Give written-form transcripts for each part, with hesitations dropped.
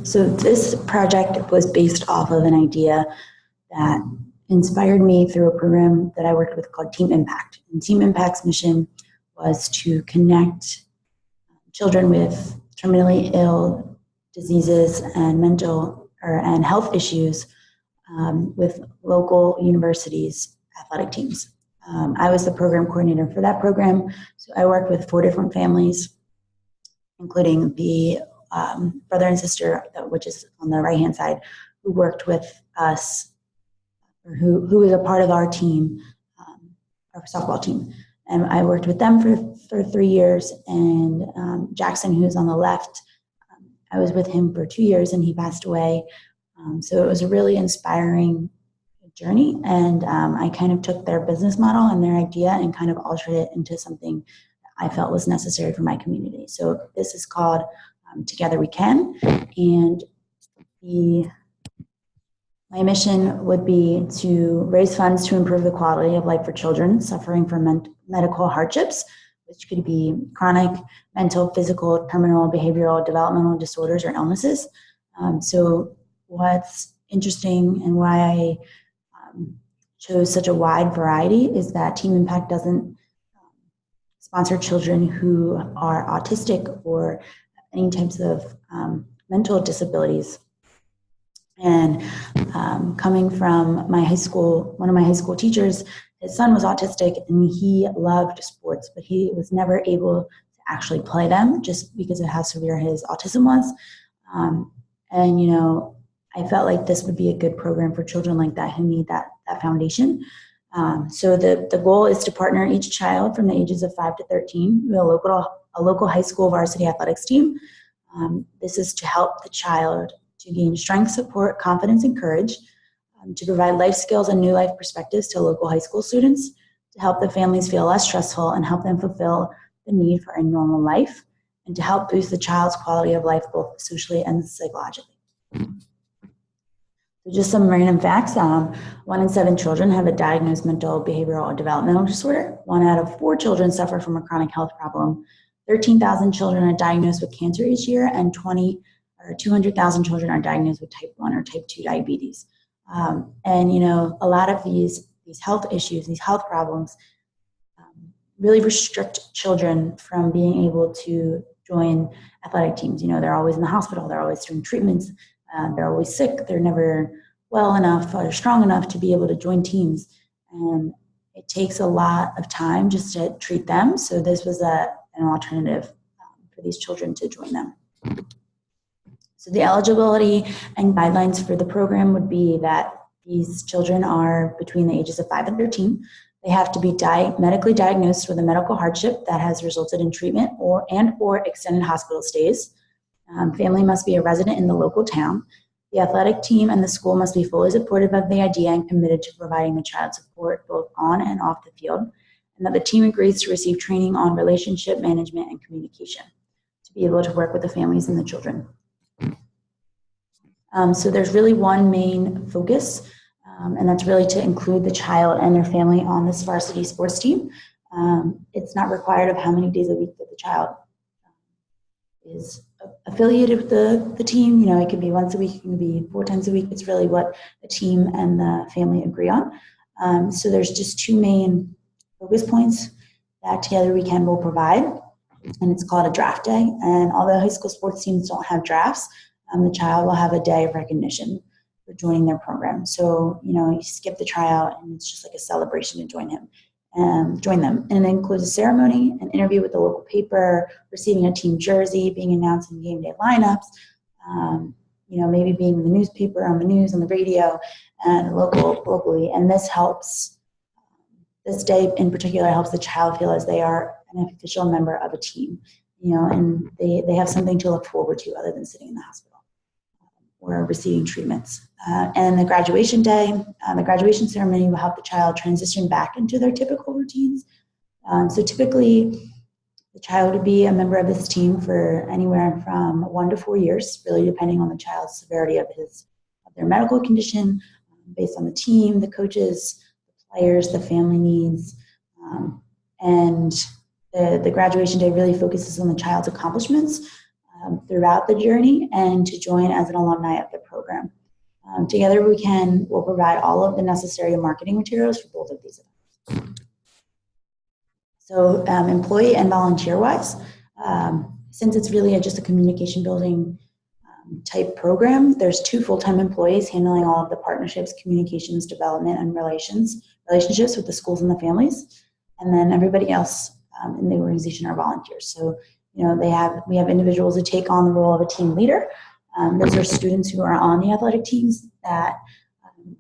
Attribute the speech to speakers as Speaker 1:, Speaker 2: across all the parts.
Speaker 1: So this project was based off of an idea that inspired me through a program that I worked with called Team Impact. And Team Impact's mission was to connect children with terminally ill diseases and and health issues with local universities' athletic teams. I was the program coordinator for that program, so I worked with 4 different families, including the brother and sister, which is on the right-hand side, who worked with us, or who was a part of our team, our softball team. And I worked with them for 3 years, and Jackson, who's on the left, I was with him for 2 years, and he passed away. So it was a really inspiring journey, and I kind of took their business model and their idea and kind of altered it into something I felt was necessary for my community. So this is called Together We Can, and my mission would be to raise funds to improve the quality of life for children suffering from medical hardships, which could be chronic, mental, physical, terminal, behavioral, developmental disorders or illnesses. So what's interesting and why I chose such a wide variety is that Team Impact doesn't sponsor children who are autistic or any types of mental disabilities. And coming from my high school, one of my high school teachers, his son was autistic and he loved sports, but he was never able to actually play them just because of how severe his autism was. And, you know, I felt like this would be a good program for children like that who need that foundation. So the goal is to partner each child from the ages of 5 to 13 with a local high school varsity athletics team. This is to help the child to gain strength, support, confidence, and courage, to provide life skills and new life perspectives to local high school students, to help the families feel less stressful and help them fulfill the need for a normal life, and to help boost the child's quality of life both socially and psychologically. So just some random facts. 1 in 7 children have a diagnosed mental, behavioral, or developmental disorder. 1 out of 4 children suffer from a chronic health problem. 13,000 children are diagnosed with cancer each year, and 200,000 children are diagnosed with type 1 or type 2 diabetes. And, you know, a lot of these health issues, these health problems, really restrict children from being able to join athletic teams. You know, they're always in the hospital, they're always doing treatments, they're always sick, they're never well enough or strong enough to be able to join teams. And it takes a lot of time just to treat them. So this was an alternative for these children to join them. So the eligibility and guidelines for the program would be that these children are between the ages of 5 and 13. They have to be medically diagnosed with a medical hardship that has resulted in treatment or extended hospital stays. Family must be a resident in the local town. The athletic team and the school must be fully supportive of the idea and committed to providing the child support both on and off the field, and that the team agrees to receive training on relationship management and communication to be able to work with the families and the children. So there's really one main focus, and that's really to include the child and their family on this varsity sports team. It's not required of how many days a week that the child is affiliated with the team. You know, it can be once a week, it can be 4 times a week. It's really what the team and the family agree on. So there's just 2 main focus points that Together We Can will provide, and it's called a draft day. And although high school sports teams don't have drafts, the child will have a day of recognition for joining their program. So, you know, you skip the tryout and it's just like a celebration to join them. And it includes a ceremony, an interview with the local paper, receiving a team jersey, being announced in game day lineups, you know, maybe being in the newspaper, on the news, on the radio, and locally. And this helps, this day in particular helps the child feel as they are an official member of a team, you know, and they have something to look forward to other than sitting in the hospital or receiving treatments. And the graduation day, the graduation ceremony will help the child transition back into their typical routines. So typically, the child would be a member of this team for anywhere from 1 to 4 years, really depending on the child's severity of their medical condition, based on the team, the coaches, the players, the family needs. And the graduation day really focuses on the child's accomplishments, throughout the journey and to join as an alumni of the program. Together we'll provide all of the necessary marketing materials for both of these events. So employee and volunteer-wise, since it's really just a communication building type program, there's 2 full-time employees handling all of the partnerships, communications, development, and relationships with the schools and the families. And then everybody else in the organization are volunteers. So, we have individuals who take on the role of a team leader. Those are students who are on the athletic teams that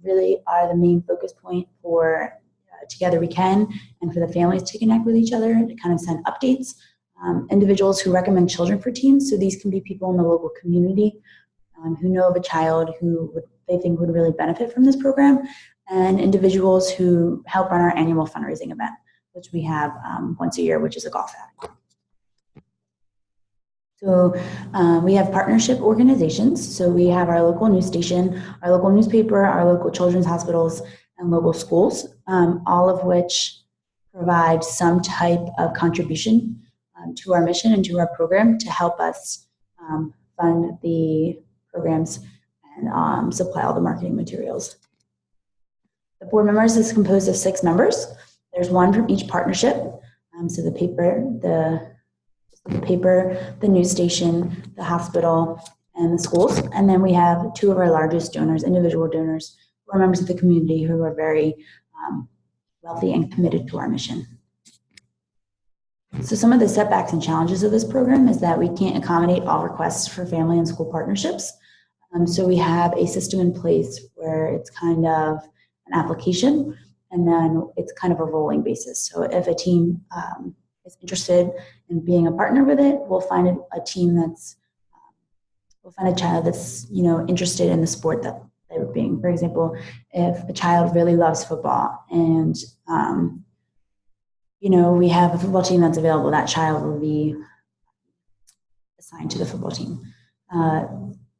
Speaker 1: really are the main focus point for Together We Can, and for the families to connect with each other, to kind of send updates. Individuals who recommend children for teams, so these can be people in the local community who know of a child who they think would really benefit from this program, and individuals who help run our annual fundraising event, which we have once a year, which is a golf outing. So we have partnership organizations. So we have our local news station, our local newspaper, our local children's hospitals, and local schools, all of which provide some type of contribution to our mission and to our program to help us fund the programs and supply all the marketing materials. The board members is composed of 6 members. There's 1 from each partnership. So the paper, the news station, the hospital, and the schools. And then we have 2 of our largest donors, individual donors, who are members of the community who are very wealthy and committed to our mission. So some of the setbacks and challenges of this program is that we can't accommodate all requests for family and school partnerships. So we have a system in place where it's kind of an application, and then it's kind of a rolling basis. So if a team is interested in being a partner with it, we'll find a child that's interested in the sport that they're being. For example, if a child really loves football and we have a football team that's available, that child will be assigned to the football team.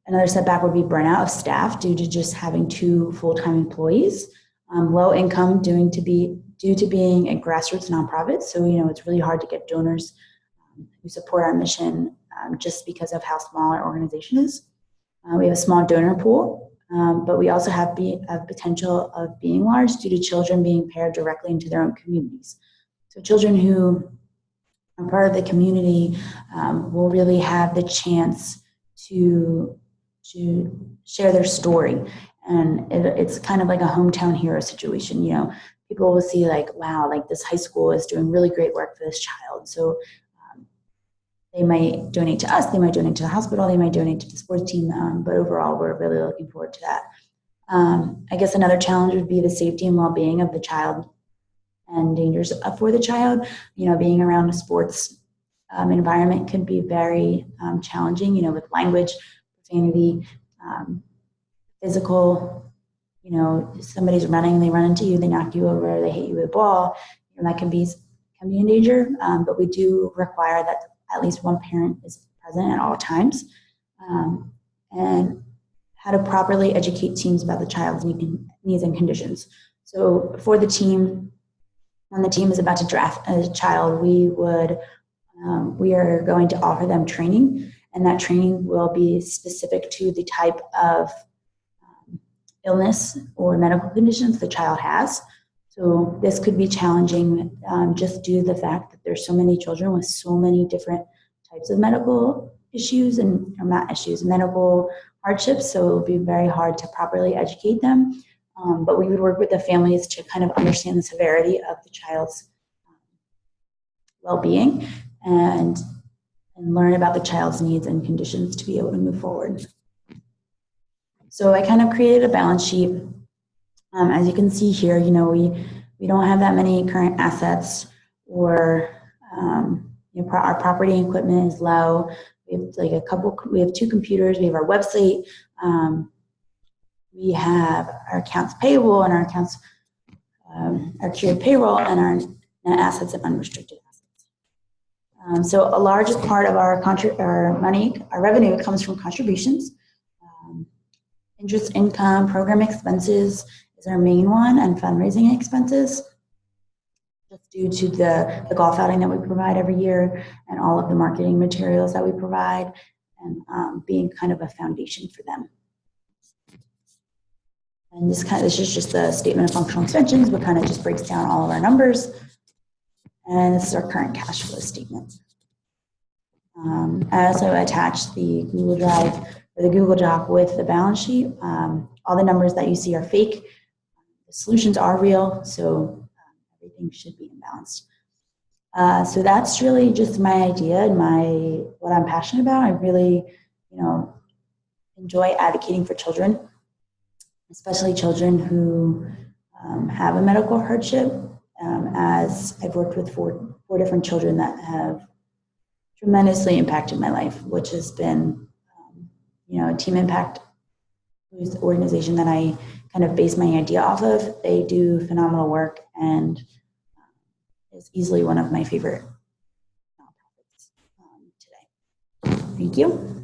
Speaker 1: Another setback would be burnout of staff due to just having 2 full-time employees. Low income due to being a grassroots nonprofit. So, it's really hard to get donors who support our mission just because of how small our organization is. We have a small donor pool, but we also have a potential of being large due to children being paired directly into their own communities. So children who are part of the community will really have the chance to share their story. And it's kind of like a hometown hero situation. People will see wow, this high school is doing really great work for this child. So they might donate to us, they might donate to the hospital, they might donate to the sports team. But overall, we're really looking forward to that. I guess another challenge would be the safety and well-being of the child and dangers for the child. Being around a sports environment can be very challenging, with language, profanity, physical, somebody's running, they run into you, they knock you over, they hit you with a ball, that can be in danger. But we do require that at least 1 parent is present at all times. And how to properly educate teams about the child's needs and conditions. So for the team, when the team is about to draft a child, we are going to offer them training, and that training will be specific to the type of illness or medical conditions the child has. So this could be challenging just due to the fact that there's so many children with so many different types of medical issues medical hardships. So it will be very hard to properly educate them. But we would work with the families to kind of understand the severity of the child's well-being and learn about the child's needs and conditions to be able to move forward. So I kind of created a balance sheet. As you can see here, we don't have that many current assets, or our property and equipment is low. We have we have 2 computers. We have our website. We have our accounts payable and our accounts, our accrued payroll, and our net assets and unrestricted assets. So a large part of our revenue comes from contributions. Interest income, program expenses is our main one, and fundraising expenses, just due to the golf outing that we provide every year and all of the marketing materials that we provide, and being kind of a foundation for them. And this is just the statement of functional extensions, but kind of just breaks down all of our numbers. And this is our current cash flow statement. I also attached the Google Drive or the Google Doc with the balance sheet. All the numbers that you see are fake. The solutions are real, so everything should be imbalanced. So that's really just my idea and what I'm passionate about. I really, enjoy advocating for children, especially children who have a medical hardship. As I've worked with four different children that have tremendously impacted my life, which has been, Team Impact, who's the organization that I kind of base my idea off of. They do phenomenal work and is easily one of my favorite nonprofits today. Thank you.